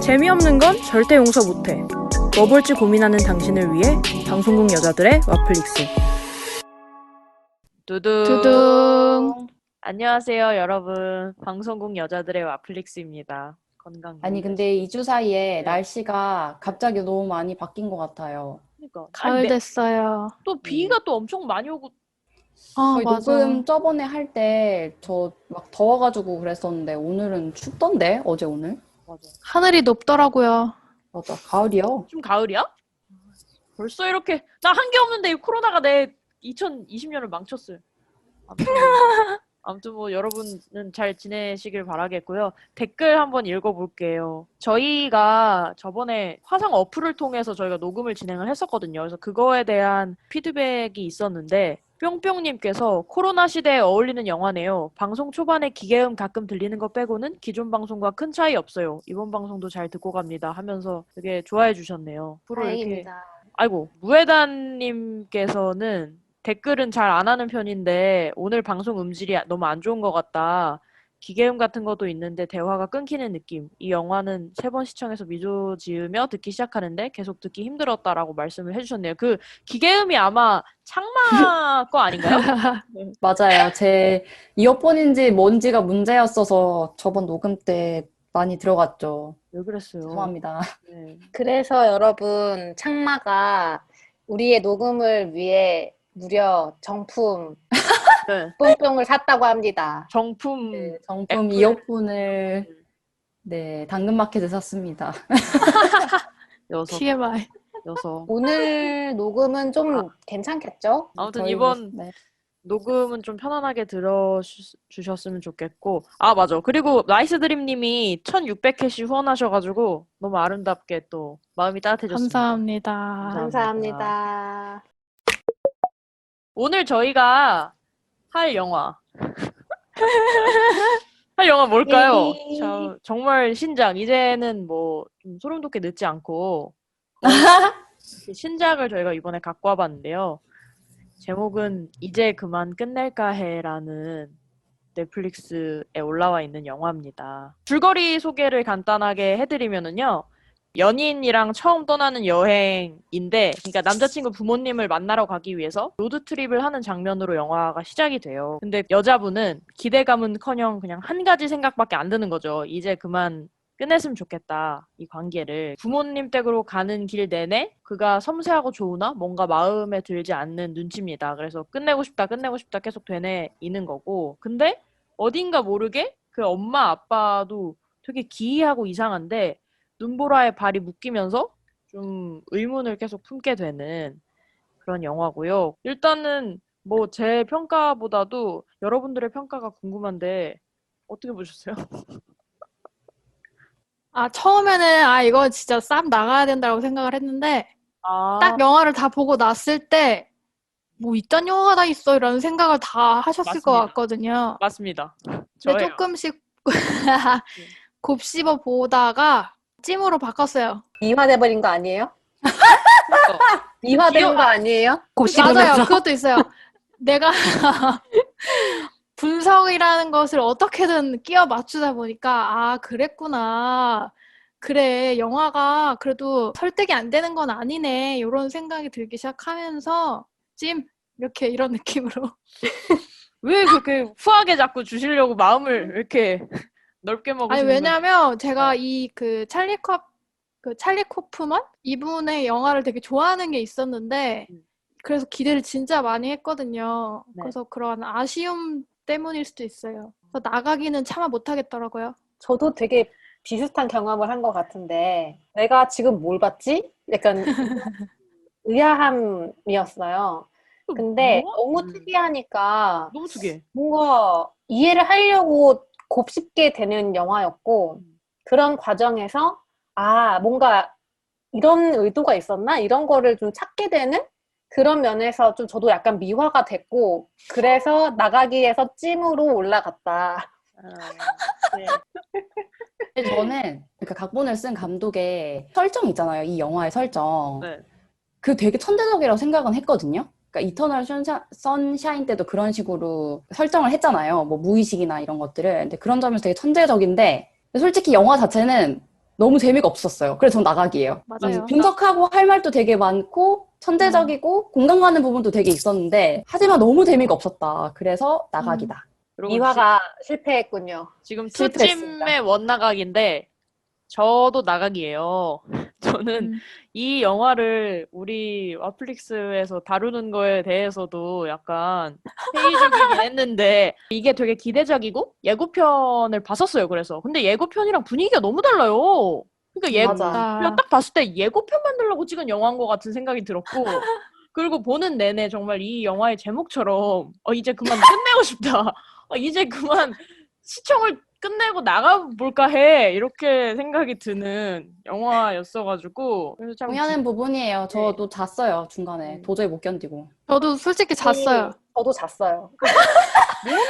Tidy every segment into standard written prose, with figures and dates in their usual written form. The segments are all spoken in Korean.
재미없는 건 절대 용서 못해. 뭐 볼지 고민하는 당신을 위해 방송국 여자들의 와플릭스. 두둥. 안녕하세요, 여러분. 방송국 여자들의 와플릭스입니다. 건강 아니 유의하시고. 근데 2주 사이에 네. 날씨가 갑자기 너무 많이 바뀐 것 같아요. 그러니까 가을 됐어요. 또 비가 또 엄청 많이 오고. 아, 저희 맞아. 녹음 저번에 할 때 저 막 더워가지고 그랬었는데 오늘은 춥던데? 어제 오늘? 맞아. 하늘이 높더라고요. 맞아, 가을이요. 좀 가을이야? 벌써 이렇게 나 한 게 없는데 이 코로나가 내 2020년을 망쳤어요. 아무튼 뭐 여러분은 잘 지내시길 바라겠고요. 댓글 한번 읽어볼게요. 저희가 저번에 화상 어플을 통해서 저희가 녹음을 진행을 했었거든요. 그래서 그거에 대한 피드백이 있었는데 뿅뿅님께서 코로나 시대에 어울리는 영화네요. 방송 초반에 기계음 가끔 들리는 거 빼고는 기존 방송과 큰 차이 없어요. 이번 방송도 잘 듣고 갑니다 하면서 되게 좋아해 주셨네요. 앞으로 이렇게 다행입니다. 아이고, 무해단님께서는 댓글은 잘 안 하는 편인데 오늘 방송 음질이 너무 안 좋은 것 같다. 기계음 같은 것도 있는데 대화가 끊기는 느낌. 이 영화는 3번 시청해서 미소 지으며 듣기 시작하는데 계속 듣기 힘들었다라고 말씀을 해주셨네요. 그 기계음이 아마 창마 거 아닌가요? 맞아요. 제 이어폰인지 뭔지가 문제였어서 저번 녹음 때 많이 들어갔죠. 왜 그랬어요? 죄송합니다. 네. 그래서 여러분, 창마가 우리의 녹음을 위해 무려 정품 네. 뿅뿅을 샀다고 합니다. 정품 네, 정품 애플. 이어폰을 네, 당근마켓에 샀습니다. 여섯. TMI. 오늘 녹음은 좀 괜찮겠죠? 아무튼 저희 이번 네. 녹음은 좀 편안하게 들어주셨으면 좋겠고. 아, 맞아. 그리고 나이스 드림님이 1600캐시 후원하셔가지고 너무 아름답게 또 마음이 따뜻해졌습니다. 감사합니다. 감사합니다. 오늘 저희가 할 영화. 할 영화 뭘까요? 예. 자, 정말 신작. 이제는 뭐 좀 소름 돋게 늦지 않고 신작을 저희가 이번에 갖고 와봤는데요. 제목은 이제 그만 끝낼까 해라는 넷플릭스에 올라와 있는 영화입니다. 줄거리 소개를 간단하게 해드리면은요. 연인이랑 처음 떠나는 여행인데, 그러니까 남자친구 부모님을 만나러 가기 위해서 로드트립을 하는 장면으로 영화가 시작이 돼요. 근데 여자분은 기대감은커녕 그냥 한 가지 생각밖에 안 드는 거죠. 이제 그만 끝냈으면 좋겠다, 이 관계를. 부모님 댁으로 가는 길 내내 그가 섬세하고 좋으나 뭔가 마음에 들지 않는 눈치입니다. 그래서 끝내고 싶다 계속 되뇌이는 거고. 근데 어딘가 모르게 그 엄마 아빠도 되게 기이하고 이상한데 눈보라에 발이 묶이면서 좀 의문을 계속 품게 되는 그런 영화고요. 일단은 뭐 제 평가보다도 여러분들의 평가가 궁금한데 어떻게 보셨어요? 아, 처음에는 이거 진짜 쌈 나가야 된다고 생각을 했는데 아, 딱 영화를 다 보고 났을 때 뭐 이딴 영화가 다 있어 이런 생각을 다 하셨을 것 맞습니다. 같거든요. 맞습니다. 근데 저예요. 조금씩 곱씹어 보다가 찜으로 바꿨어요. 이화돼버린 거 아니에요? 그러니까. 이화된 거 아니에요? 맞아요. 그것도 있어요. 내가 분석이라는 것을 어떻게든 끼워 맞추다 보니까 그랬구나. 그래, 영화가 그래도 설득이 안 되는 건 아니네. 이런 생각이 들기 시작하면서 찜 이렇게 이런 느낌으로. 왜 그렇게 후하게 자꾸 주시려고 마음을 이렇게 넓게 먹으시는 아니, 왜냐면 제가 네. 이 찰리 코프만 이분의 영화를 되게 좋아하는 게 있었는데 그래서 기대를 진짜 많이 했거든요. 네. 그래서 그런 아쉬움 때문일 수도 있어요. 그래서 나가기는 차마 못하겠더라고요. 저도 되게 비슷한 경험을 한 것 같은데 내가 지금 뭘 봤지? 약간 의아함이었어요. 근데 뭐? 너무 특이하니까 너무 특이해. 뭔가 이해를 하려고 곱씹게 되는 영화였고 그런 과정에서 뭔가 이런 의도가 있었나? 이런 거를 좀 찾게 되는 그런 면에서 좀 저도 약간 미화가 됐고 그래서 나가기에서 찜으로 올라갔다. 네. 근데 저는 그러니까 각본을 쓴 감독의 설정 있잖아요. 이 영화의 설정. 네. 그 되게 천재적이라고 생각은 했거든요. 그러니까 이터널 선샤인 때도 그런 식으로 설정을 했잖아요. 뭐 무의식이나 이런 것들을. 근데 그런 점에서 되게 천재적인데 솔직히 영화 자체는 너무 재미가 없었어요. 그래서 전 나가기예요. 맞아요. 분석하고 할 말도 되게 많고 천재적이고 공감 가는 부분도 되게 있었는데 하지만 너무 재미가 없었다. 그래서 나가기다. 그리고 미화가 실패했군요. 지금 실패했습니다. 투찜의 원나각인데 저도 나각이에요. 저는 이 영화를 우리 와플릭스에서 다루는 거에 대해서도 약간 회의적이긴 했는데 이게 되게 기대작이고 예고편을 봤었어요. 그래서 근데 예고편이랑 분위기가 너무 달라요. 그러니까 맞아. 예고편 딱 봤을 때 예고편 만들려고 찍은 영화인 것 같은 생각이 들었고 그리고 보는 내내 정말 이 영화의 제목처럼 이제 그만 끝내고 싶다. 이제 그만 시청을 끝내고 나가볼까 해. 이렇게 생각이 드는 영화였어가지고. 그래서 참 동의하는 부분이에요. 저도 잤어요, 중간에. 도저히 못 견디고. 저도 솔직히 잤어요. 저도 잤어요.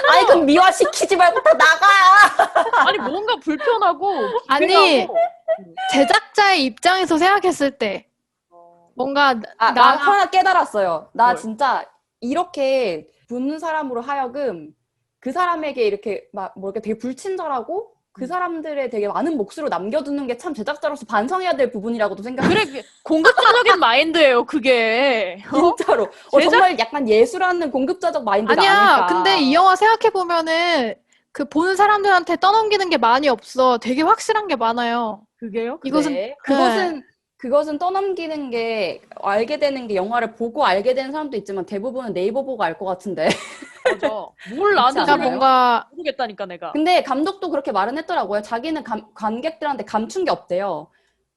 아니, 그럼 미화시키지 말고 다 나가! 아니 뭔가 불편하고 아니, 기대하고. 제작자의 입장에서 생각했을 때 뭔가 나 하나 깨달았어요. 나 뭘? 진짜 이렇게 보는 사람으로 하여금 그 사람에게 이렇게 이렇게 되게 불친절하고 그 사람들의 되게 많은 몫으로 남겨두는 게 참 제작자로서 반성해야 될 부분이라고도 생각해요. 그래 공급자적인 마인드예요 그게. 진짜로. 정말 약간 예술하는 공급자적 마인드가 아니야. 아닐까. 근데 이 영화 생각해 보면은 그 보는 사람들한테 떠넘기는 게 많이 없어. 되게 확실한 게 많아요. 그게요? 그래. 그것은 떠넘기는 게 알게 되는 게 영화를 보고 알게 되는 사람도 있지만 대부분은 네이버 보고 알 것 같은데. 맞아. 뭘 나한테 그렇지 그러니까 않아요? 뭔가 모르겠다니까 내가. 근데 감독도 그렇게 말은 했더라고요. 자기는 관객들한테 감춘 게 없대요.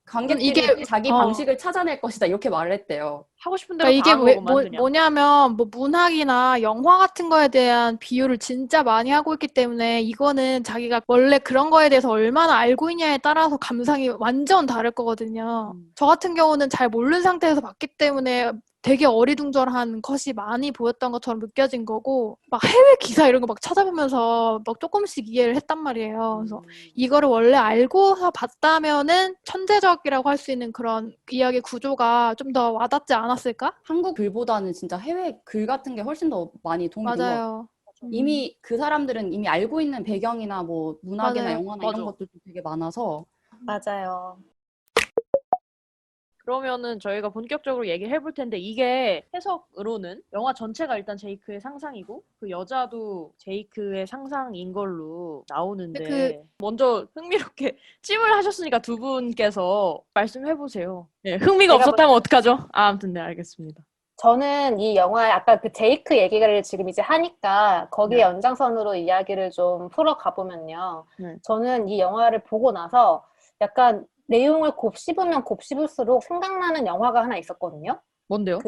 관객들이 이게 자기 방식을 찾아낼 것이다. 이렇게 말을 했대요. 하고 싶은 대로 그러니까 다 이게 한 거구만 그냥. 뭐냐면 뭐 문학이나 영화 같은 거에 대한 비유를 진짜 많이 하고 있기 때문에 이거는 자기가 원래 그런 거에 대해서 얼마나 알고 있냐에 따라서 감상이 완전 다를 거거든요. 저 같은 경우는 잘 모르는 상태에서 봤기 때문에 되게 어리둥절한 컷이 많이 보였던 것처럼 느껴진 거고 막 해외 기사 이런 거 막 찾아보면서 막 조금씩 이해를 했단 말이에요. 그래서 이거를 원래 알고서 봤다면은 천재적이라고 할 수 있는 그런 이야기 구조가 좀 더 와닿지 않았을까? 한국 글보다는 진짜 해외 글 같은 게 훨씬 더 많이 도움이 된 것 같아요. 맞아요. 이미 그 사람들은 이미 알고 있는 배경이나 뭐 문학이나 맞아요. 영화나 맞아. 이런 것들도 되게 많아서 맞아요. 그러면은 저희가 본격적으로 얘기를 해볼 텐데 이게 해석으로는 영화 전체가 일단 제이크의 상상이고 그 여자도 제이크의 상상인 걸로 나오는데 근데 먼저 흥미롭게 찜을 하셨으니까 두 분께서 말씀해보세요. 네, 흥미가 제가 없었다면 어떡하죠? 아무튼 네 알겠습니다. 저는 이 영화의 아까 그 제이크 얘기를 지금 이제 하니까 거기에 네. 연장선으로 이야기를 좀 풀어 가보면요. 네. 저는 이 영화를 보고 나서 약간 내용을 곱씹으면 곱씹을수록 생각나는 영화가 하나 있었거든요. 뭔데요?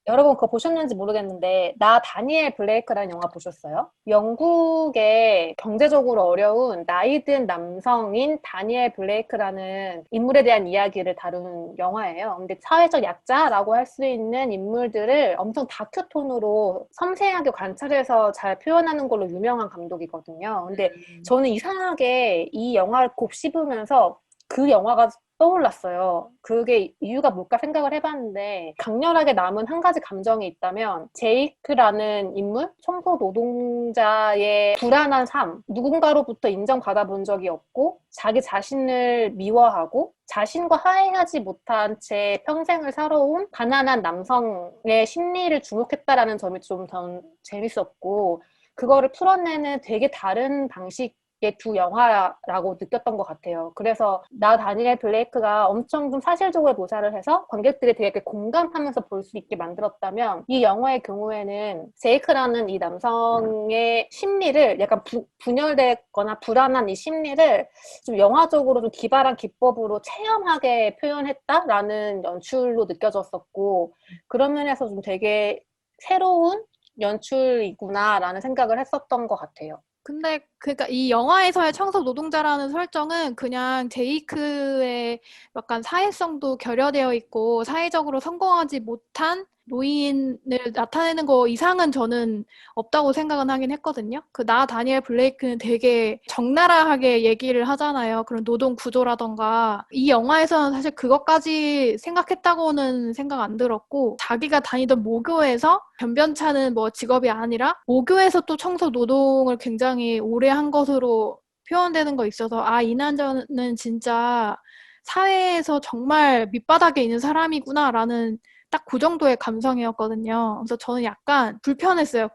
여러분 그거 보셨는지 모르겠는데 나 다니엘 블레이크라는 영화 보셨어요? 영국의 경제적으로 어려운 나이 든 남성인 다니엘 블레이크라는 인물에 대한 이야기를 다루는 영화예요. 근데 사회적 약자라고 할 수 있는 인물들을 엄청 다큐톤으로 섬세하게 관찰해서 잘 표현하는 걸로 유명한 감독이거든요. 근데 저는 이상하게 이 영화를 곱씹으면서 그 영화가 떠올랐어요. 그게 이유가 뭘까 생각을 해봤는데 강렬하게 남은 한 가지 감정이 있다면 제이크라는 인물, 청소 노동자의 불안한 삶, 누군가로부터 인정받아 본 적이 없고 자기 자신을 미워하고 자신과 화해하지 못한 채 평생을 살아온 가난한 남성의 심리를 주목했다라는 점이 좀 더 재밌었고 그거를 풀어내는 되게 다른 방식 두 영화라고 느꼈던 것 같아요. 그래서 나 다니엘 블레이크가 엄청 좀 사실적으로 묘사를 해서 관객들이 되게 공감하면서 볼 수 있게 만들었다면 이 영화의 경우에는 제이크라는 이 남성의 심리를 약간 분열되거나 불안한 이 심리를 좀 영화적으로 좀 기발한 기법으로 체험하게 표현했다라는 연출로 느껴졌었고 그런 면에서 좀 되게 새로운 연출이구나라는 생각을 했었던 것 같아요. 근데 그러니까 이 영화에서의 청소 노동자라는 설정은 그냥 제이크의 약간 사회성도 결여되어 있고 사회적으로 성공하지 못한 노인을 나타내는 거 이상은 저는 없다고 생각은 하긴 했거든요. 그 나 다니엘 블레이크는 되게 적나라하게 얘기를 하잖아요. 그런 노동 구조라던가. 이 영화에서는 사실 그것까지 생각했다고는 생각 안 들었고 자기가 다니던 모교에서 변변찮은 뭐 직업이 아니라 모교에서 또 청소 노동을 굉장히 오래 한 것으로 표현되는 거 있어서 이 남자는 진짜 사회에서 정말 밑바닥에 있는 사람이구나라는 딱 그 정도의 감성이었거든요. 그래서 저는 약간 불편했어요.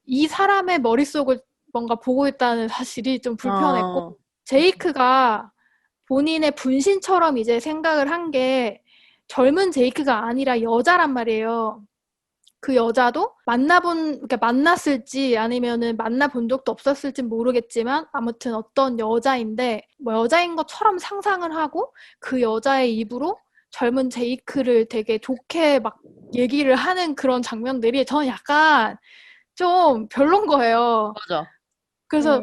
이 사람의 머릿속을 뭔가 보고 있다는 사실이 좀 불편했고, 제이크가 본인의 분신처럼 이제 생각을 한 게 젊은 제이크가 아니라 여자란 말이에요. 그 여자도 그러니까 만났을지 아니면은 만나본 적도 없었을지 모르겠지만 아무튼 어떤 여자인데 뭐 여자인 것처럼 상상을 하고 그 여자의 입으로 젊은 제이크를 되게 좋게 막 얘기를 하는 그런 장면들이 저는 약간 좀 별론 거예요. 맞아. 그래서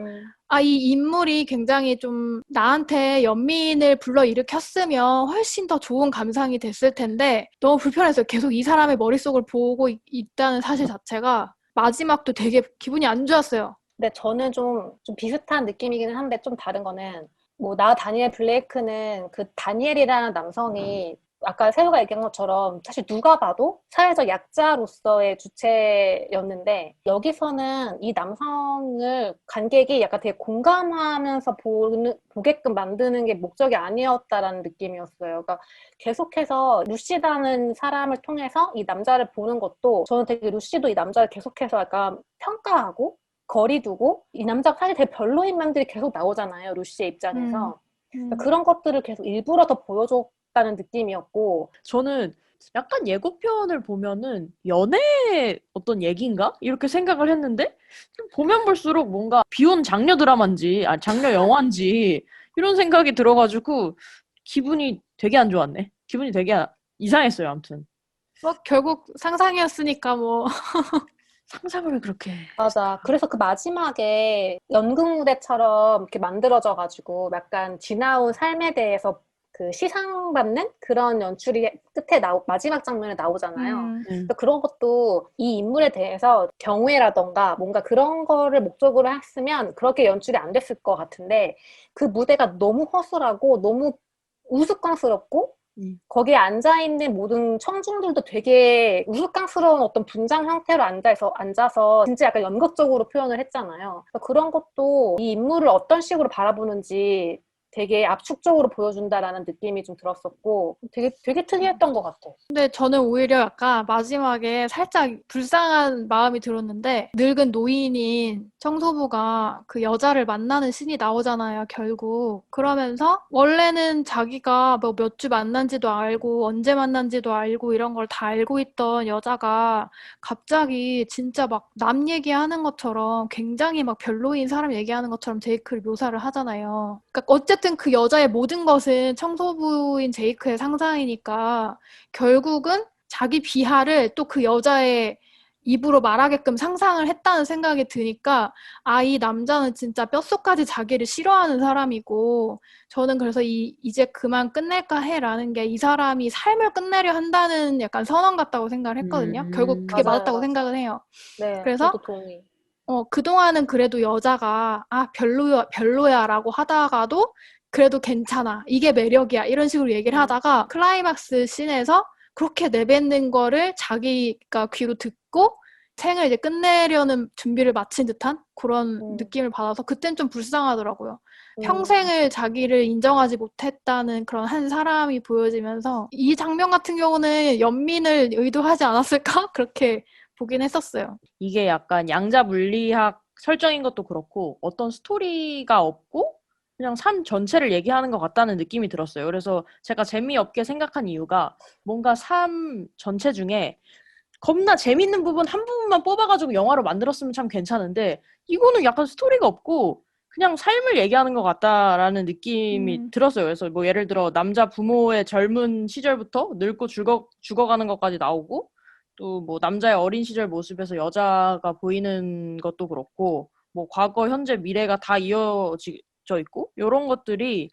이 인물이 굉장히 좀 나한테 연민을 불러일으켰으면 훨씬 더 좋은 감상이 됐을 텐데 너무 불편했어요. 계속 이 사람의 머릿속을 보고 있다는 사실 자체가 마지막도 되게 기분이 안 좋았어요. 근데 저는 좀 비슷한 느낌이기는 한데 좀 다른 거는 뭐 다니엘 블레이크는 그 다니엘이라는 남성이 아까 세우가 얘기한 것처럼 사실 누가 봐도 사회적 약자로서의 주체였는데 여기서는 이 남성을 관객이 약간 되게 공감하면서 보게끔 만드는 게 목적이 아니었다라는 느낌이었어요. 그러니까 계속해서 루시라는 사람을 통해서 이 남자를 보는 것도 저는 되게 루시도 이 남자를 계속해서 약간 평가하고 거리 두고 이 남자가 사실 되게 별로인 면들이 계속 나오잖아요. 루시의 입장에서. 그러니까 그런 것들을 계속 일부러 더 보여줬다는 느낌이었고 저는 약간 예고편을 보면은 연애의 어떤 얘기인가? 이렇게 생각을 했는데 좀 보면 볼수록 뭔가 비혼 장녀 드라마인지 장녀 영화인지 이런 생각이 들어가지고 기분이 되게 안 좋았네. 기분이 되게 이상했어요. 아무튼 뭐 결국 상상이었으니까 뭐 상상을 왜 그렇게 맞아. 그래서 그 마지막에 연극 무대처럼 이렇게 만들어져가지고 약간 지나온 삶에 대해서 그 시상받는 그런 연출이 끝에 마지막 장면에 나오잖아요. 그래서 그런 것도 이 인물에 대해서 경외라던가 뭔가 그런 거를 목적으로 했으면 그렇게 연출이 안 됐을 것 같은데 그 무대가 너무 허술하고 너무 우스꽝스럽고 거기에 앉아있는 모든 청중들도 되게 우스꽝스러운 어떤 분장 형태로 앉아서 진짜 약간 연극적으로 표현을 했잖아요. 그런 것도 이 인물을 어떤 식으로 바라보는지 되게 압축적으로 보여준다라는 느낌이 좀 들었었고 되게 특이했던 것 같아. 근데 저는 오히려 약간 마지막에 살짝 불쌍한 마음이 들었는데 늙은 노인인 청소부가 그 여자를 만나는 씬이 나오잖아요, 결국. 그러면서 원래는 자기가 뭐 몇 주 만난지도 알고 언제 만난지도 알고 이런 걸 다 알고 있던 여자가 갑자기 진짜 막 남 얘기하는 것처럼 굉장히 막 별로인 사람 얘기하는 것처럼 제이크를 묘사를 하잖아요. 그러니까 어쨌든 그 여자의 모든 것은 청소부인 제이크의 상상이니까 결국은 자기 비하를 또 그 여자의 입으로 말하게끔 상상을 했다는 생각이 드니까 이 남자는 진짜 뼛속까지 자기를 싫어하는 사람이고 저는 그래서 이제 그만 끝낼까 해라는 게 이 사람이 삶을 끝내려 한다는 약간 선언 같다고 생각을 했거든요. 결국 그게 맞아요, 맞았다고 맞아요. 생각을 해요. 네, 그래서 저도 동의. 그동안은 그래도 여자가 별로야라고 하다가도 그래도 괜찮아. 이게 매력이야. 이런 식으로 얘기를 하다가 클라이막스 씬에서 그렇게 내뱉는 거를 자기가 귀로 듣고 생을 이제 끝내려는 준비를 마친 듯한 그런 느낌을 받아서 그땐 좀 불쌍하더라고요. 평생을 자기를 인정하지 못했다는 그런 한 사람이 보여지면서 이 장면 같은 경우는 연민을 의도하지 않았을까? 그렇게 보긴 했었어요. 이게 약간 양자 물리학 설정인 것도 그렇고 어떤 스토리가 없고 그냥 삶 전체를 얘기하는 것 같다는 느낌이 들었어요. 그래서 제가 재미없게 생각한 이유가 뭔가 삶 전체 중에 겁나 재밌는 부분 한 부분만 뽑아가지고 영화로 만들었으면 참 괜찮은데 이거는 약간 스토리가 없고 그냥 삶을 얘기하는 것 같다라는 느낌이 들었어요. 그래서 뭐 예를 들어 남자 부모의 젊은 시절부터 늙고 죽어가는 것까지 나오고 또 뭐 남자의 어린 시절 모습에서 여자가 보이는 것도 그렇고 뭐 과거, 현재, 미래가 다 이어져 있고 이런 것들이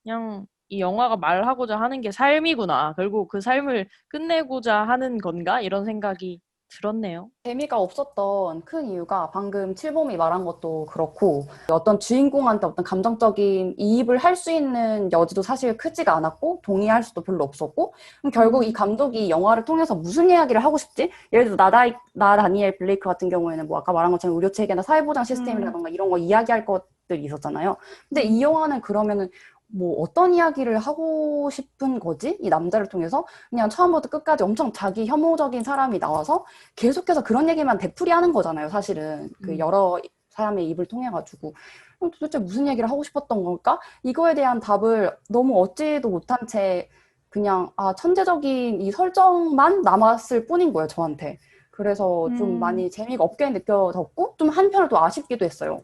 그냥 이 영화가 말하고자 하는 게 삶이구나. 결국 그 삶을 끝내고자 하는 건가? 이런 생각이 들었네요. 재미가 없었던 큰 이유가 방금 칠봄이 말한 것도 그렇고 어떤 주인공한테 어떤 감정적인 이입을 할 수 있는 여지도 사실 크지가 않았고 동의할 수도 별로 없었고 그럼 결국 이 감독이 영화를 통해서 무슨 이야기를 하고 싶지? 예를 들어 나 다니엘 블레이크 같은 경우에는 뭐 아까 말한 것처럼 의료체계나 사회보장 시스템이라던가 이런 거 이야기할 것들이 있었잖아요. 근데 이 영화는 그러면은 뭐 어떤 이야기를 하고 싶은 거지? 이 남자를 통해서 그냥 처음부터 끝까지 엄청 자기 혐오적인 사람이 나와서 계속해서 그런 얘기만 되풀이하는 거잖아요, 사실은. 그 여러 사람의 입을 통해 가지고 도대체 무슨 얘기를 하고 싶었던 걸까? 이거에 대한 답을 너무 얻지도 못한 채 그냥 천재적인 이 설정만 남았을 뿐인 거예요, 저한테. 그래서 좀 많이 재미가 없게 느껴졌고 좀 한편으로 또 아쉽기도 했어요.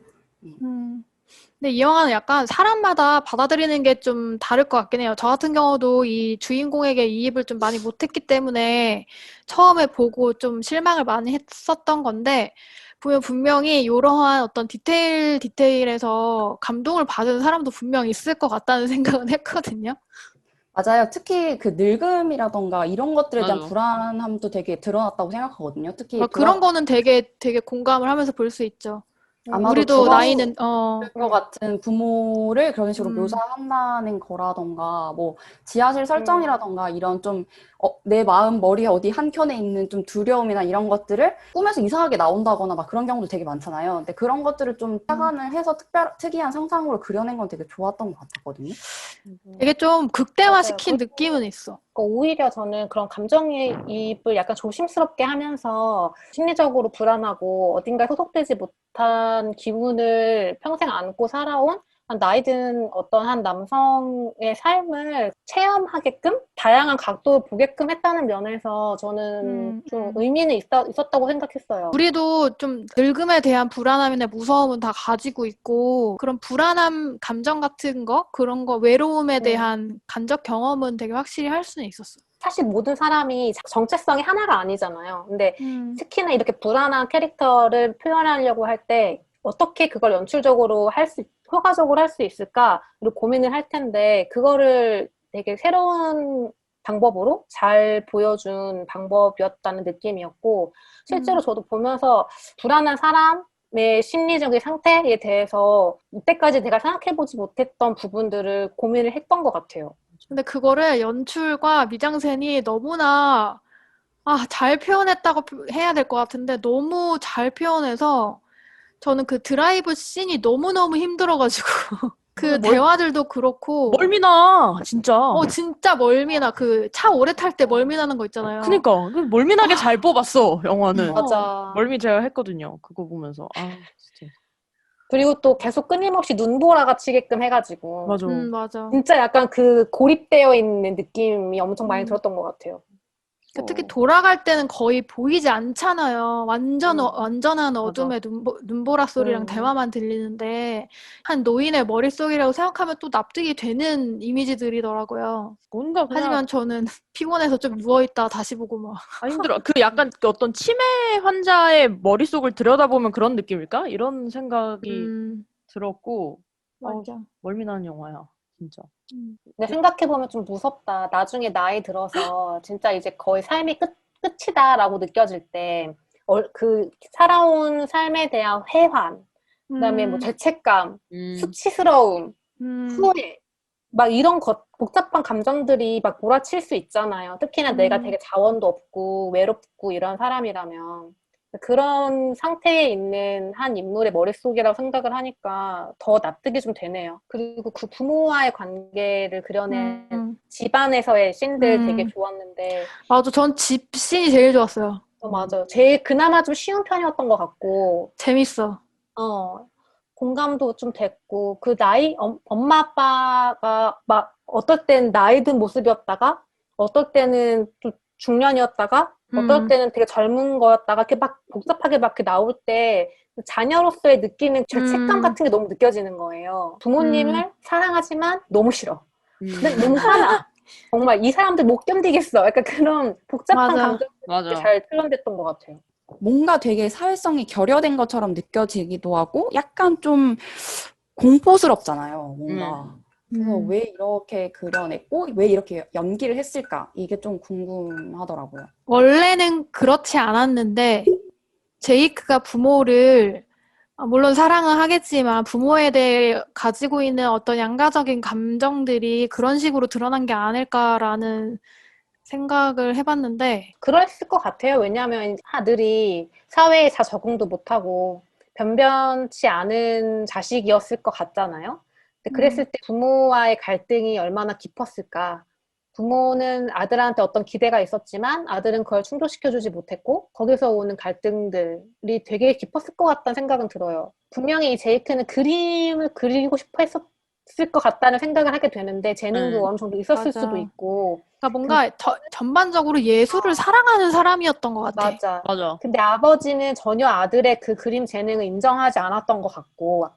근데 이 영화는 약간 사람마다 받아들이는 게 좀 다를 것 같긴 해요. 저 같은 경우도 이 주인공에게 이입을 좀 많이 못했기 때문에 처음에 보고 좀 실망을 많이 했었던 건데, 보면 분명히 이러한 어떤 디테일에서 감동을 받은 사람도 분명 있을 것 같다는 생각은 했거든요. 맞아요. 특히 그 늙음이라던가 이런 것들에 대한 맞아. 불안함도 되게 드러났다고 생각하거든요. 특히 그런 거는 되게 공감을 하면서 볼 수 있죠. 아마도 우리도 나이는, 것 같은 부모를 그런 식으로 묘사한다는 거라던가, 뭐, 지하실 설정이라던가, 이런 좀, 내 마음, 머리 어디 한켠에 있는 좀 두려움이나 이런 것들을 꿈에서 이상하게 나온다거나 막 그런 경우도 되게 많잖아요. 근데 그런 것들을 좀 착안을 해서 특이한 상상으로 그려낸 건 되게 좋았던 것 같았거든요. 되게 좀 극대화시킨 맞아요. 느낌은 있어. 오히려 저는 그런 감정이입을 약간 조심스럽게 하면서 심리적으로 불안하고 어딘가에 소속되지 못한 기분을 평생 안고 살아온 나이 든 어떤 한 남성의 삶을 체험하게끔 다양한 각도를 보게끔 했다는 면에서 저는 좀 의미는 있었다고 생각했어요. 우리도 좀 늙음에 대한 불안함이나 무서움은 다 가지고 있고, 그런 불안함, 감정 같은 거, 그런 거, 외로움에 대한 간접 경험은 되게 확실히 할 수는 있었어. 사실 모든 사람이 정체성이 하나가 아니잖아요. 근데 특히나 이렇게 불안한 캐릭터를 표현하려고 할 때 어떻게 그걸 연출적으로 효과적으로 할 수 있을까를 고민을 할 텐데, 그거를 되게 새로운 방법으로 잘 보여준 방법이었다는 느낌이었고, 실제로 저도 보면서 불안한 사람의 심리적인 상태에 대해서 이때까지 내가 생각해보지 못했던 부분들을 고민을 했던 것 같아요. 근데 그거를 연출과 미장센이 너무나 잘 표현했다고 해야 될 것 같은데, 너무 잘 표현해서 저는 그 드라이브 씬이 너무너무 힘들어가지고 그 대화들도 그렇고 멀미나 진짜. 진짜 멀미나. 그 차 오래 탈 때 멀미나는 거 있잖아요. 그니까 그 멀미나게 잘 뽑았어 영화는. 맞아. 멀미 제가 했거든요. 그거 보면서. 진짜. 그리고 또 계속 끊임없이 눈보라가 치게끔 해가지고. 맞아. 맞아. 진짜 약간 그 고립되어 있는 느낌이 엄청 많이 들었던 것 같아요. 특히 돌아갈 때는 거의 보이지 않잖아요. 완전한 어둠에 눈보라 소리랑 대화만 들리는데, 한 노인의 머릿속이라고 생각하면 또 납득이 되는 이미지들이더라고요. 뭔가 그냥 하지만 저는 피곤해서 좀 누워있다가 다시 보고 막. 힘들어. 그 약간 그 어떤 치매 환자의 머릿속을 들여다보면 그런 느낌일까? 이런 생각이 들었고 맞아. 멀미나는 영화야 진짜. 근데 생각해보면 좀 무섭다. 나중에 나이 들어서 진짜 이제 거의 삶이 끝이다라고 느껴질 때, 그 살아온 삶에 대한 회한, 그다음에 뭐 죄책감, 수치스러움, 후회, 막 이런 복잡한 감정들이 막 몰아칠 수 있잖아요. 특히나 내가 되게 자원도 없고 외롭고 이런 사람이라면. 그런 상태에 있는 한 인물의 머릿속이라고 생각을 하니까 더 납득이 좀 되네요. 그리고 그 부모와의 관계를 그려낸 집안에서의 씬들 되게 좋았는데. 맞아. 전 집 씬이 제일 좋았어요. 맞아요. 제일 그나마 좀 쉬운 편이었던 것 같고. 재밌어. 공감도 좀 됐고, 그 엄마 아빠가 막 어떨 땐 나이 든 모습이었다가, 어떨 때는 좀 중년이었다가, 어떨 때는 되게 젊은 거였다가, 이렇게 막 복잡하게 막 나올 때, 자녀로서의 느끼는 죄책감 같은 게 너무 느껴지는 거예요. 부모님을 사랑하지만 너무 싫어. 근데 너무 화나. 정말 이 사람들 못 견디겠어. 약간 그런 복잡한 감정들이 잘 표현됐던 것 같아요. 뭔가 되게 사회성이 결여된 것처럼 느껴지기도 하고 약간 좀 공포스럽잖아요, 뭔가. 그래서 왜 이렇게 그려냈고 왜 이렇게 연기를 했을까? 이게 좀 궁금하더라고요. 원래는 그렇지 않았는데 제이크가 부모를 물론 사랑은 하겠지만 부모에 대해 가지고 있는 어떤 양가적인 감정들이 그런 식으로 드러난 게 아닐까라는 생각을 해봤는데. 그랬을 것 같아요. 왜냐하면 아들이 사회에 잘 적응도 못하고 변변치 않은 자식이었을 것 같잖아요. 근데 그랬을 때 부모와의 갈등이 얼마나 깊었을까. 부모는 아들한테 어떤 기대가 있었지만 아들은 그걸 충족시켜주지 못했고 거기서 오는 갈등들이 되게 깊었을 것 같다는 생각은 들어요. 분명히 이 제이크는 그림을 그리고 싶어 했었을 것 같다는 생각을 하게 되는데 재능도 어느 정도 있었을 맞아. 수도 있고 그러니까 뭔가 전반적으로 예술을 사랑하는 사람이었던 것 같아. 맞아. 맞아. 근데 아버지는 전혀 아들의 그 그림 재능을 인정하지 않았던 것 같고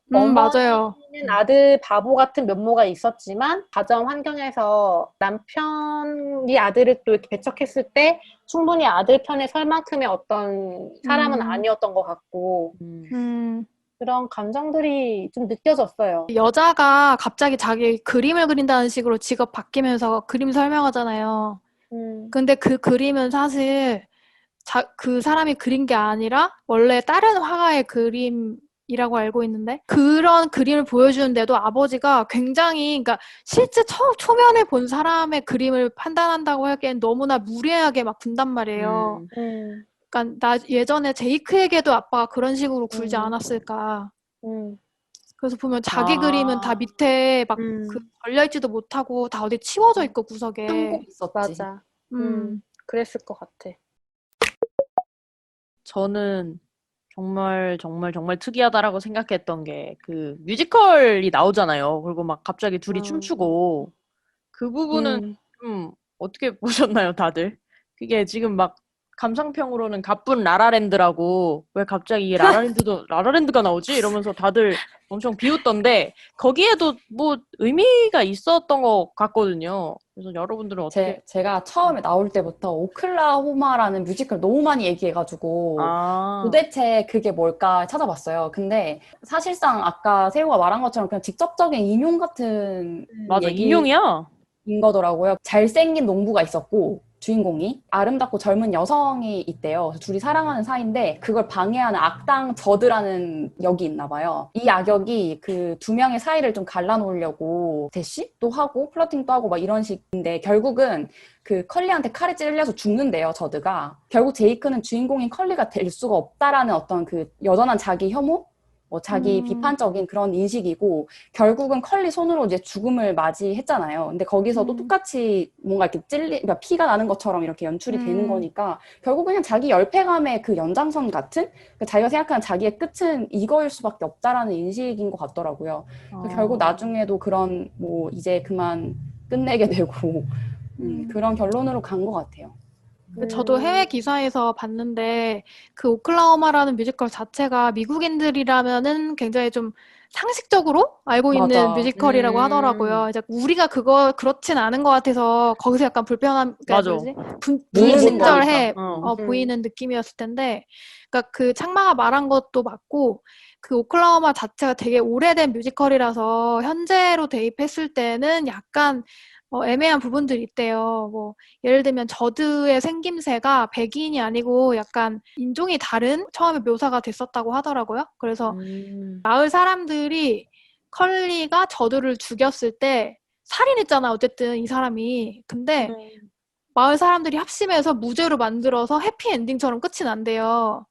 맞아요. 어머니는 아들 바보 같은 면모가 있었지만 가정 환경에서 남편이 아들을 또 이렇게 배척했을 때 충분히 아들 편에 설 만큼의 어떤 사람은 아니었던 것 같고 그런 감정들이 좀 느껴졌어요. 여자가 갑자기 자기 그림을 그린다는 식으로 직업 바뀌면서 그림 설명하잖아요. 근데 그 그림은 사실 그 사람이 그린 게 아니라 원래 다른 화가의 그림이라고 알고 있는데 그런 그림을 보여주는데도 아버지가 굉장히 그러니까 실제 초면에 본 사람의 그림을 판단한다고 하기엔 너무나 무례하게 막 군단 말이에요. 그러니까 나 예전에 제이크에게도 아빠가 그런 식으로 굴지 않았을까. 그래서 보면 자기 그림은 다 밑에 막 그 걸려있지도 못하고 다 어디 치워져 있고 구석에. 한국 있었지. 맞아. 그랬을 것 같아. 저는 정말 정말 정말 특이하다라고 생각했던 게 그 뮤지컬이 나오잖아요. 그리고 막 갑자기 둘이 춤추고 그 부분은 좀 어떻게 보셨나요, 다들? 그게 지금 막 감상평으로는 가쁜 라라랜드라고 왜 갑자기 이 라라랜드가 나오지? 이러면서 다들 엄청 비웃던데 거기에도 뭐 의미가 있었던 것 같거든요. 그래서 여러분들은 어떻게? 제가 처음에 나올 때부터 오클라호마라는 뮤지컬 너무 많이 얘기해가지고 도대체 그게 뭘까 찾아봤어요. 근데 사실상 아까 세호가 말한 것처럼 그냥 직접적인 인용 같은 맞아, 얘기인 인용이야. 거더라고요. 잘생긴 농부가 있었고 주인공이 아름답고 젊은 여성이 있대요. 그래서 둘이 사랑하는 사이인데 그걸 방해하는 악당 저드라는 역이 있나 봐요. 이 악역이 그 두 명의 사이를 좀 갈라놓으려고 대시도 하고 플러팅도 하고 막 이런 식인데 결국은 그 컬리한테 칼에 찔려서 죽는데요, 저드가. 결국 제이크는 주인공인 컬리가 될 수가 없다라는 어떤 그 여전한 자기 혐오? 자기 비판적인 그런 인식이고 결국은 컬리 손으로 이제 죽음을 맞이했잖아요. 근데 거기서도 똑같이 뭔가 이렇게 그러니까 피가 나는 것처럼 이렇게 연출이 되는 거니까 결국은 그냥 자기 열패감의 그 연장선 같은 그러니까 자기가 생각하는 자기의 끝은 이거일 수밖에 없다라는 인식인 것 같더라고요. 결국 나중에도 그런 뭐 이제 그만 끝내게 되고 그런 결론으로 간 것 같아요. 저도 해외 기사에서 봤는데 그 오클라호마라는 뮤지컬 자체가 미국인들이라면은 굉장히 좀 상식적으로 알고 있는 뮤지컬이라고 하더라고요. 이제 우리가 그렇진 않은 것 같아서 거기서 약간 불편함, 맞아. 불친절해 거니까. 보이는 느낌이었을 텐데, 그러니까 그 창마가 말한 것도 맞고 그 오클라호마 자체가 되게 오래된 뮤지컬이라서 현재로 대입했을 때는 약간 애매한 부분들이 있대요. 뭐 예를 들면 저드의 생김새가 백인이 아니고 약간 인종이 다른 처음에 묘사가 됐었다고 하더라고요. 그래서 마을 사람들이 컬리가 저드를 죽였을 때 살인했잖아. 어쨌든 이 사람이. 근데 마을 사람들이 합심해서 무죄로 만들어서 해피엔딩처럼 끝이 난대요.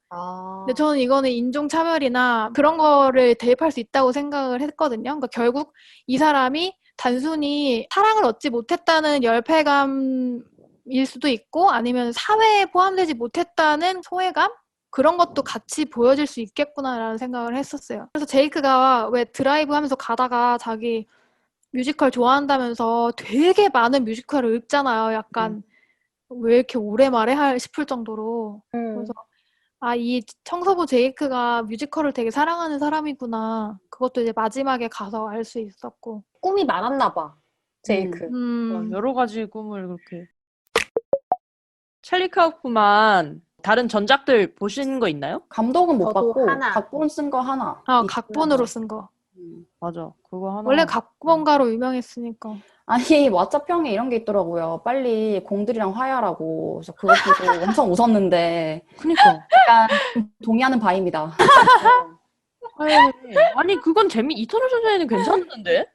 근데 저는 이거는 인종차별이나 그런 거를 대입할 수 있다고 생각을 했거든요. 그러니까 결국 이 사람이 단순히 사랑을 얻지 못했다는 열패감일 수도 있고 아니면 사회에 포함되지 못했다는 소외감? 그런 것도 같이 보여질 수 있겠구나라는 생각을 했었어요. 그래서 제이크가 왜 드라이브 하면서 가다가 자기 뮤지컬 좋아한다면서 되게 많은 뮤지컬을 읽잖아요. 약간 왜 이렇게 오래 말해? 싶을 정도로. 그래서 이 청소부 제이크가 뮤지컬을 되게 사랑하는 사람이구나. 그것도 이제 마지막에 가서 알 수 있었고. 꿈이 많았나 봐, 제이크. 여러 가지 꿈을 그렇게. 찰리 카우프만 다른 전작들 보신 거 있나요? 감독은 못 저도 봤고 하나. 각본 쓴 거 하나. 각본으로 쓴 거. 맞아. 그거 하나. 원래 각본가로 유명했으니까. 아니 왓챠평에 이런 게 있더라고요. 빨리 공들이랑 화해하라고. 그래서 그거 보고 엄청 웃었는데 그니까. 약간 동의하는 바입니다. 아니 그건 이터널 선샤인은 괜찮은데?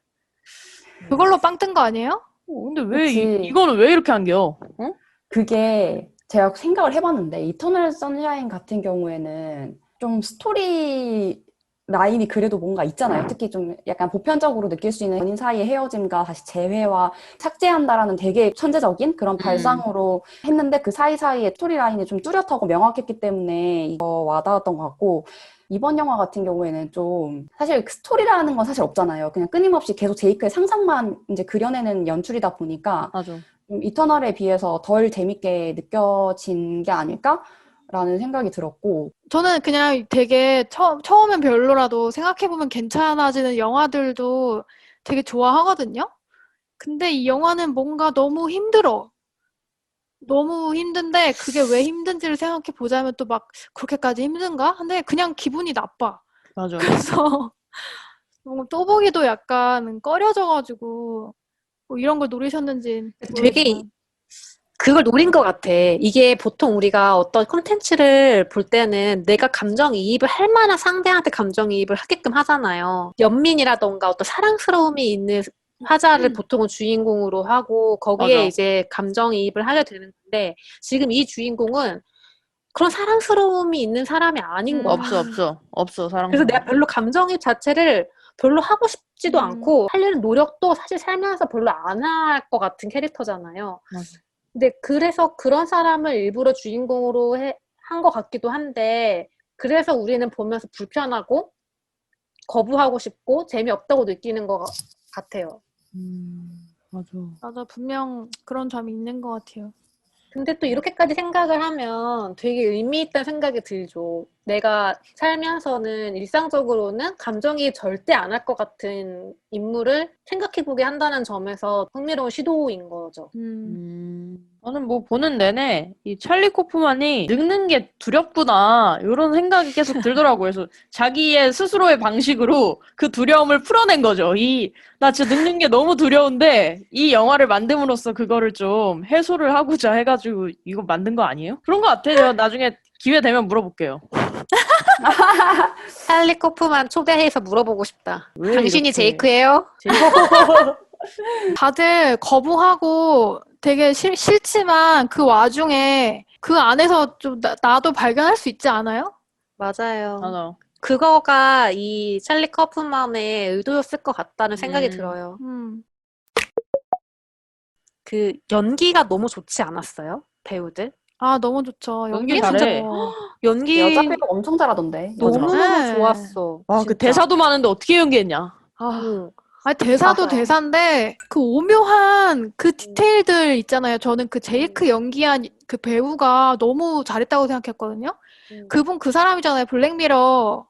그걸로 빵 뜬 거 아니에요? 근데 왜 그치. 이거는 왜 이렇게 한겨? 어? 그게 제가 생각을 해봤는데 이터널 선샤인 같은 경우에는 좀 스토리 라인이 그래도 뭔가 있잖아요. 특히 좀 약간 보편적으로 느낄 수 있는 연인 사이의 헤어짐과 다시 재회와 착재한다라는 되게 천재적인 그런 발상으로 했는데 그 사이사이에 스토리 라인이 좀 뚜렷하고 명확했기 때문에 이거 와닿았던 것 같고 이번 영화 같은 경우에는 좀 사실 그 스토리라는 건 사실 없잖아요. 그냥 끊임없이 계속 제이크의 상상만 이제 그려내는 연출이다 보니까 맞아. 이터널에 비해서 덜 재밌게 느껴진 게 아닐까라는 생각이 들었고 저는 그냥 되게 처음엔 별로라도 생각해보면 괜찮아지는 영화들도 되게 좋아하거든요. 근데 이 영화는 뭔가 너무 힘들어. 너무 힘든데 그게 왜 힘든지를 생각해 보자면 또 막 그렇게까지 힘든가? 근데 그냥 기분이 나빠. 맞아. 그래서 뭔가 또 보기도 약간 꺼려져가지고 뭐 이런 걸 노리셨는지 되게 모르겠지만. 그걸 노린 것 같아. 이게 보통 우리가 어떤 콘텐츠를 볼 때는 내가 감정이입을 할 만한 상대한테 감정이입을 하게끔 하잖아요. 연민이라던가 어떤 사랑스러움이 있는 화자를 보통은 주인공으로 하고 거기에 맞아. 이제 감정이입을 하게 되는 건데 지금 이 주인공은 그런 사랑스러움이 있는 사람이 아닌 거야. 없어 사랑. 그래서 내가 별로 감정이입 자체를 별로 하고 싶지도 음. 않고 하려는 노력도 사실 살면서 별로 안 할 것 같은 캐릭터잖아요. 맞아. 근데 그래서 그런 사람을 일부러 주인공으로 한 것 같기도 한데 그래서 우리는 보면서 불편하고 거부하고 싶고 재미없다고 느끼는 것 같아요. 맞아. 맞아, 분명 그런 점이 있는 것 같아요. 근데 또 이렇게까지 생각을 하면 되게 의미 있다는 생각이 들죠. 내가 살면서는 일상적으로는 감정이 절대 안 할 것 같은 인물을 생각해보게 한다는 점에서 흥미로운 시도인 거죠. 저는 뭐 보는 내내 이 찰리 코프만이 늙는 게 두렵구나 이런 생각이 계속 들더라고요. 그래서 자기의 스스로의 방식으로 그 두려움을 풀어낸 거죠. 나 진짜 늙는 게 너무 두려운데 이 영화를 만듦으로써 그거를 좀 해소를 하고자 해가지고 이거 만든 거 아니에요? 그런 거 같아요. 제가 나중에 기회 되면 물어볼게요. 찰리 코프만 초대해서 물어보고 싶다. 왜 당신이 이렇게- 제이크예요? 다들 거부하고 되게 싫지만 그 와중에 그 안에서 좀 나도 발견할 수 있지 않아요? 맞아요. 맞아. 그거가 이 찰리 커프만의 의도였을 것 같다는 생각이 들어요. 그 연기가 너무 좋지 않았어요? 배우들? 아, 너무 좋죠. 연기 연기 진짜 잘해. 연기 여자 배우 엄청 잘하던데. 너무너무 네. 좋았어. 와, 그 진짜. 대사도 많은데 어떻게 연기했냐? 응. 아니, 대사도 맞아요. 대사인데 그 오묘한 그 디테일들 있잖아요. 저는 그 제이크 연기한 그 배우가 너무 잘했다고 생각했거든요. 그분 그 사람이잖아요. 블랙미러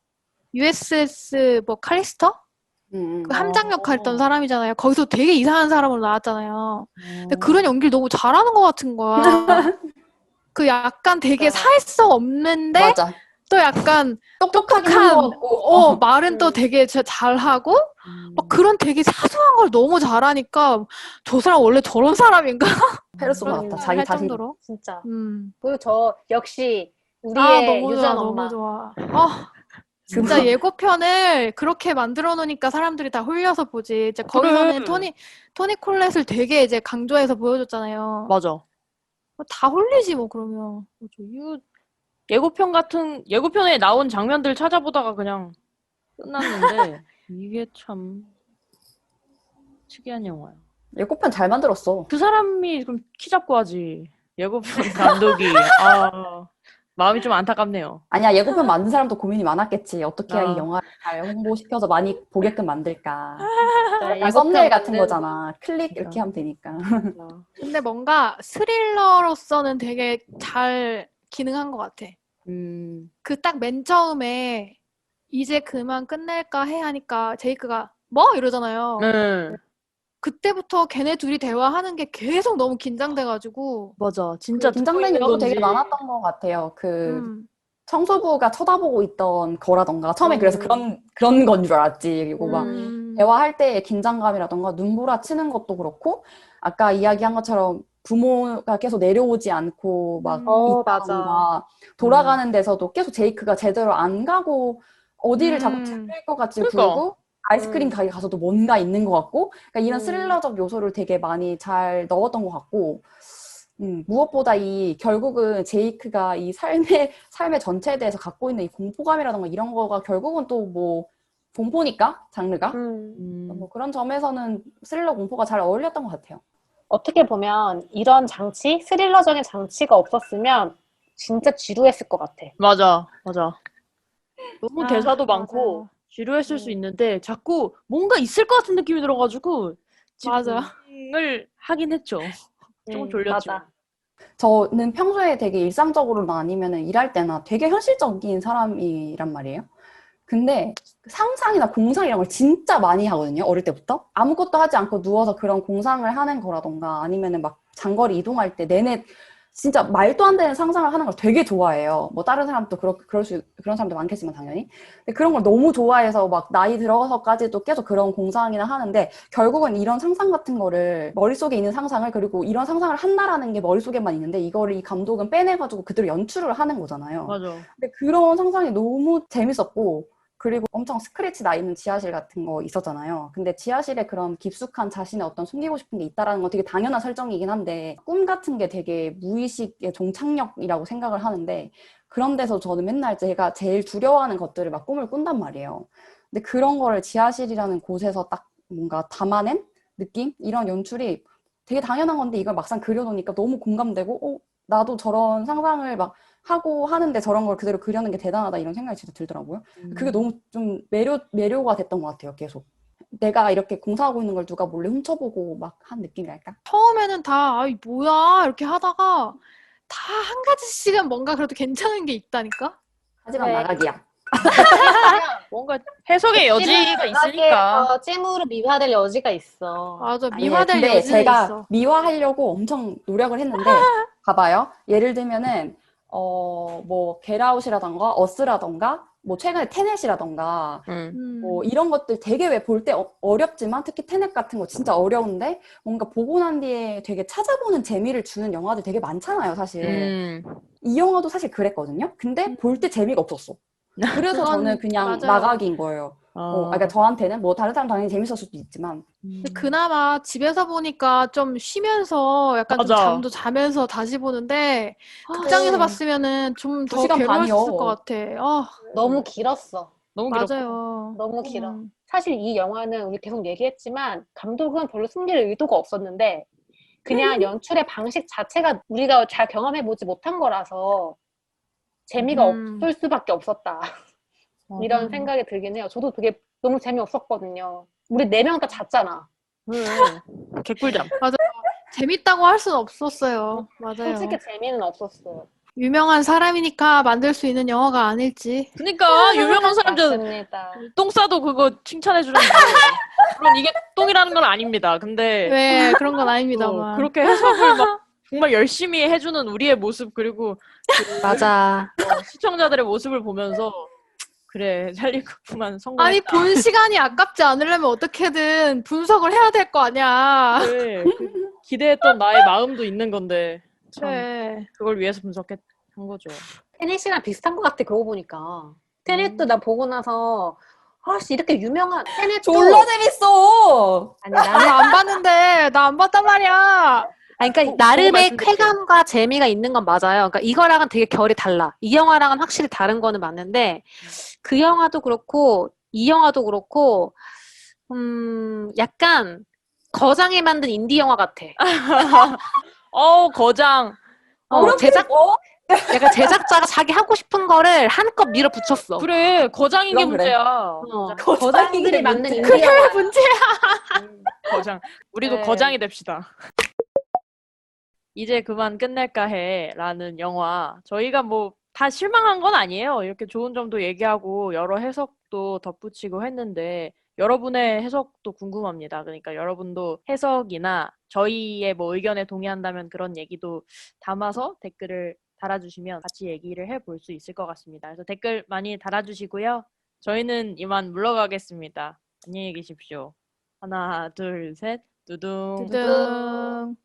USS 뭐 칼리스터? 그 함장 역할 했던 사람이잖아요. 거기서 되게 이상한 사람으로 나왔잖아요. 근데 그런 연기를 너무 잘하는 것 같은 거야. 그 약간 되게 맞아. 사회성 없는데 맞아. 또 약간 똑똑하긴 한 것 같고. 말은 또 되게 잘하고 막 그런 되게 사소한 걸 너무 잘하니까 저 사람 원래 저런 사람인가? 페르소나 그런 같다. 생각을 자기 할 자신. 정도로. 진짜. 음. 그리고 저 역시 아, 우리의 너무 유전 좋아, 엄마. 너무 좋아. 진짜 예고편을 그렇게 만들어 놓으니까 사람들이 다 홀려서 보지. 이제 거기서는 그래. 토니 콜렛을 되게 이제 강조해서 보여줬잖아요. 맞아. 다 홀리지 뭐 그러면. 예고편에 나온 장면들 찾아보다가 그냥 끝났는데 이게 참 특이한 영화야. 예고편 잘 만들었어. 그 사람이 그럼 키 잡고 하지. 예고편 감독이. 마음이 좀 안타깝네요. 아니야, 예고편 만든 사람도 고민이 많았겠지. 어떻게 해야 이 아. 영화를 잘 홍보시켜서 많이 보게끔 만들까. 진짜 약간 썸네일 같은 만드는 거잖아. 클릭 이렇게 하면 되니까. 거. 근데 뭔가 스릴러로서는 되게 잘 기능한 것 같아. 그 딱 맨 처음에 이제 그만 끝낼까 해 하니까 제이크가 뭐? 이러잖아요. 네. 그때부터 걔네 둘이 대화하는 게 계속 너무 긴장돼가지고 맞아. 진짜 긴장된 듣고 요소 있는 되게 건지. 많았던 것 같아요. 그 음, 청소부가 쳐다보고 있던 거라던가. 처음에 그래서 그런 건 줄 알았지. 그리고 막 대화할 때의 긴장감이라던가 눈보라 치는 것도 그렇고 아까 이야기한 것처럼 부모가 계속 내려오지 않고 막 맞아. 있다던가 돌아가는 데서도 계속 제이크가 제대로 안 가고 어디를 자꾸 들릴 것 같이 그러니까. 굴고 아이스크림 가게 가서도 뭔가 있는 것 같고 그러니까 이런 스릴러적 요소를 되게 많이 잘 넣었던 것 같고 무엇보다 결국은 제이크가 이 삶의 전체에 대해서 갖고 있는 이 공포감이라던가 이런 거가 결국은 또 뭐 공포니까, 장르가. 뭐 그런 점에서는 스릴러 공포가 잘 어울렸던 것 같아요. 어떻게 보면 이런 장치, 스릴러적인 장치가 없었으면 진짜 지루했을 것 같아. 맞아. 너무 아, 대사도 많고 맞아요. 지루했을 수 있는데 자꾸 뭔가 있을 것 같은 느낌이 들어가지고 맞아. 집중을 하긴 했죠. 조금 졸렸죠. 맞아. 저는 평소에 되게 일상적으로나 아니면은 일할 때나 되게 현실적인 사람이란 말이에요. 근데 상상이나 공상 이런 걸 진짜 많이 하거든요. 어릴 때부터. 아무것도 하지 않고 누워서 그런 공상을 하는 거라던가 아니면은 막 장거리 이동할 때 내내 진짜 말도 안 되는 상상을 하는 걸 되게 좋아해요. 뭐 다른 사람도 그런 사람도 많겠지만 당연히. 근데 그런 걸 너무 좋아해서 막 나이 들어서까지도 계속 그런 공상이나 하는데 결국은 이런 상상 같은 거를 머릿속에 있는 상상을 그리고 이런 상상을 한다라는 게 머릿속에만 있는데 이거를 이 감독은 빼내가지고 그대로 연출을 하는 거잖아요. 맞아. 근데 그런 상상이 너무 재밌었고 그리고 엄청 스크래치 나 있는 지하실 같은 거 있었잖아요. 근데 지하실에 그런 깊숙한 자신의 어떤 숨기고 싶은 게 있다라는 건 되게 당연한 설정이긴 한데 꿈 같은 게 되게 무의식의 종착역이라고 생각을 하는데 그런 데서 저는 맨날 제가 제일 두려워하는 것들을 막 꿈을 꾼단 말이에요. 근데 그런 거를 지하실이라는 곳에서 딱 뭔가 담아낸 느낌? 이런 연출이 되게 당연한 건데 이걸 막상 그려놓으니까 너무 공감되고 나도 저런 상상을 막 하고 하는데 저런 걸 그대로 그려는 게 대단하다 이런 생각이 진짜 들더라고요. 그게 너무 좀 매료가 됐던 것 같아요, 계속. 내가 이렇게 공사하고 있는 걸 누가 몰래 훔쳐보고 막 한 느낌이랄까? 처음에는 다, 아이, 뭐야, 이렇게 하다가 다 한 가지씩은 뭔가 그래도 괜찮은 게 있다니까? 하지만 네. 나가기야. 뭔가 해석의 여지가 있으니까. 찜으로 미화될 여지가 있어. 맞아, 아니, 미화될 근데 여지는 제가 있어. 미화하려고 엄청 노력을 했는데, 봐봐요. 예를 들면은, 뭐, 겟아웃이라던가, 어스라던가, 뭐, 최근에 테넷이라던가, 뭐, 이런 것들 되게 왜 볼 때 어렵지만, 특히 테넷 같은 거 진짜 어려운데, 뭔가 보고 난 뒤에 되게 찾아보는 재미를 주는 영화들 되게 많잖아요, 사실. 이 영화도 사실 그랬거든요? 근데 볼 때 재미가 없었어. 그래서 그건 저는 그냥 맞아요. 나가기인 거예요. 그러니까 저한테는 뭐 다른 사람 당연히 재밌었을 수도 있지만 근데 그나마 집에서 보니까 좀 쉬면서 약간 좀 맞아. 잠도 자면서 다시 보는데 극장에서 봤으면은 좀 더 2시간 괴로웠을 반이요. 것 같아. 아, 너무 길었어. 너무 길었고. 맞아요. 너무 길어. 음. 사실 이 영화는 우리 계속 얘기했지만 감독은 별로 숨길 의도가 없었는데 그냥 연출의 방식 자체가 우리가 잘 경험해보지 못한 거라서 재미가 없을 수밖에 없었다. 이런 생각이 들긴 해요. 저도 그게 너무 재미없었거든요. 우리 4명 다 잤잖아. 개꿀잠. 재밌다고 할 수는 없었어요. 맞아요. 솔직히 재미는 없었어요. 유명한 사람이니까 만들 수 있는 영화가 아닐지. 그러니까 유명한 사람들 맞습니다. 똥 싸도 그거 칭찬해 주는데 물론 이게 똥이라는 건 아닙니다. 근데 네, 그런 건 아닙니다만. 그렇게 해석을 막 정말 열심히 해주는 우리의 모습 그리고 맞아. 시청자들의 모습을 보면서 그래 찰리쿠프만 성공했다. 아니, 본 시간이 아깝지 않으려면 어떻게든 분석을 해야 될 거 아니야. 그래, 기대했던 나의 마음도 있는 건데 참 그래. 그걸 위해서 분석한 거죠. 테넷이랑 비슷한 것 같아, 그러고 보니까. 테넷도 나 보고 나서 아씨 이렇게 유명한 테넷도 졸라 재밌어. 아니 나는 나 안 봤는데, 나 안 봤단 말이야. 아니, 그러니까 보고 나름의 말씀드릴게요. 쾌감과 재미가 있는 건 맞아요. 그러니까 이거랑은 되게 결이 달라. 이 영화랑은 확실히 다른 거는 맞는데 그 영화도 그렇고 이 영화도 그렇고 약간 거장이 만든 인디 영화 같아. 거장. 약간 제작자가 자기 하고 싶은 거를 한껏 밀어붙였어. 그래 거장인 게 그럼 그래. 문제야. 거장들이 만든 인디 그게 영화. 문제야. 거장. 우리도 네. 거장이 됩시다. 이제 그만 끝낼까 해라는 영화. 저희가 뭐 다 실망한 건 아니에요. 이렇게 좋은 점도 얘기하고 여러 해석도 덧붙이고 했는데 여러분의 해석도 궁금합니다. 그러니까 여러분도 해석이나 저희의 뭐 의견에 동의한다면 그런 얘기도 담아서 댓글을 달아주시면 같이 얘기를 해볼 수 있을 것 같습니다. 그래서 댓글 많이 달아주시고요. 저희는 이만 물러가겠습니다. 안녕히 계십시오. 하나, 둘, 셋, 두둥. 두둥.